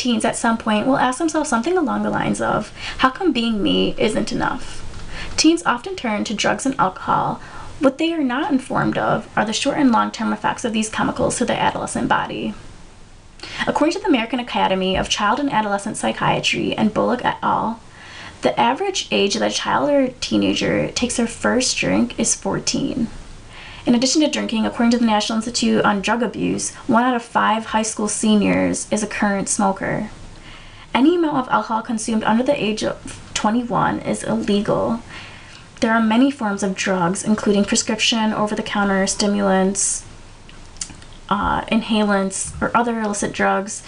teens at some point will ask themselves something along the lines of, how come being me isn't enough? Teens often turn to drugs and alcohol. What they are not informed of are the short and long-term effects of these chemicals to the adolescent body. According to the American Academy of Child and Adolescent Psychiatry and Bullock et al., the average age that a child or teenager takes their first drink is 14. In addition to drinking, according to the National Institute on Drug Abuse, 1 out of 5 high school seniors is a current smoker. Any amount of alcohol consumed under the age of 21 is illegal. There are many forms of drugs, including prescription, over-the-counter stimulants, inhalants, or other illicit drugs.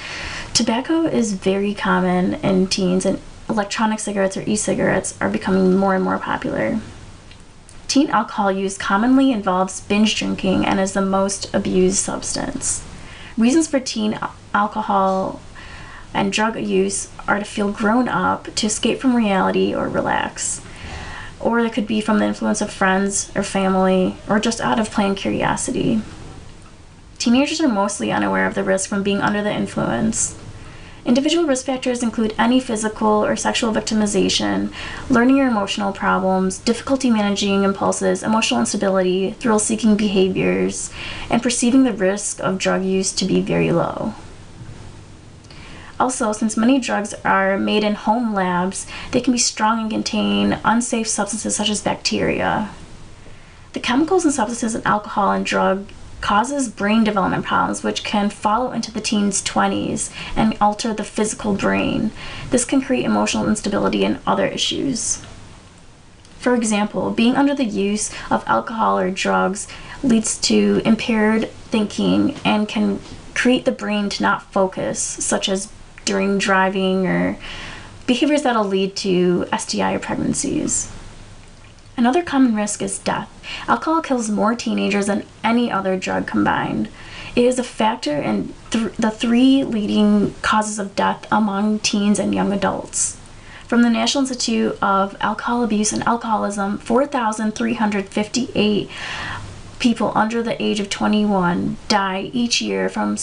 Tobacco is very common in teens, and electronic cigarettes or e-cigarettes are becoming more and more popular. Teen alcohol use commonly involves binge drinking and is the most abused substance. Reasons for teen alcohol and drug use are to feel grown up, to escape from reality, or relax. Or it could be from the influence of friends or family, or just out of plain curiosity. Teenagers are mostly unaware of the risk from being under the influence. Individual risk factors include any physical or sexual victimization, learning or emotional problems, difficulty managing impulses, emotional instability, thrill-seeking behaviors, and perceiving the risk of drug use to be very low. Also, since many drugs are made in home labs, they can be strong and contain unsafe substances such as bacteria. The chemicals and substances in alcohol and drug causes brain development problems, which can follow into the teens' 20s and alter the physical brain. This can create emotional instability and other issues. For example, being under the use of alcohol or drugs leads to impaired thinking and can create the brain to not focus, such as during driving, or behaviors that'll lead to STI or pregnancies. Another common risk is death. Alcohol kills more teenagers than any other drug combined. It is a factor in the 3 leading causes of death among teens and young adults. From the National Institute of Alcohol Abuse and Alcoholism, 4,358 people under the age of 21 die each year from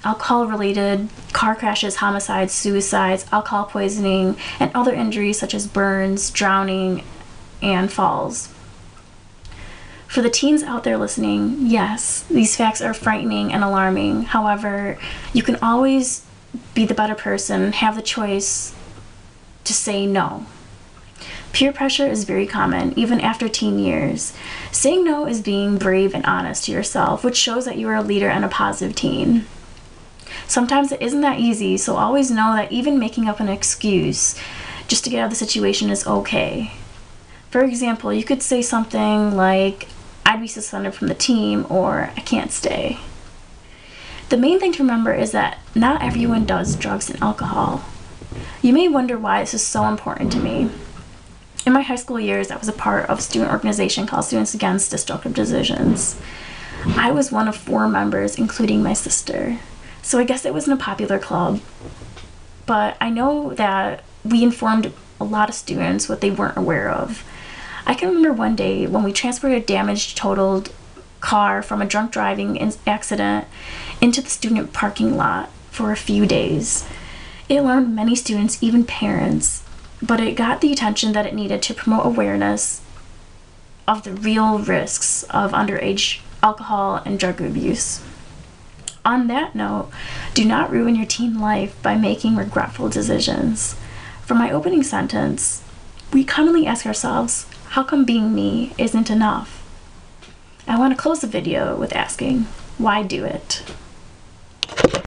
alcohol-related car crashes, homicides, suicides, alcohol poisoning, and other injuries such as burns, drowning, and falls. For the teens out there listening, yes, these facts are frightening and alarming. However, you can always be the better person and have the choice to say no. Peer pressure is very common, even after teen years. Saying no is being brave and honest to yourself, which shows that you are a leader and a positive teen. Sometimes it isn't that easy, so always know that even making up an excuse just to get out of the situation is okay. For example, you could say something like, I'd be suspended from the team, or I can't stay. The main thing to remember is that not everyone does drugs and alcohol. You may wonder why this is so important to me. In my high school years, I was a part of a student organization called Students Against Destructive Decisions. I was one of 4 members, including my sister. So I guess it wasn't a popular club, but I know that we informed a lot of students what they weren't aware of. I can remember one day when we transported a damaged, totaled car from a drunk driving accident into the student parking lot for a few days. It alarmed many students, even parents, but it got the attention that it needed to promote awareness of the real risks of underage alcohol and drug abuse. On that note, do not ruin your teen life by making regretful decisions. For my opening sentence, we commonly ask ourselves, how come being me isn't enough? I want to close the video with asking, why do it?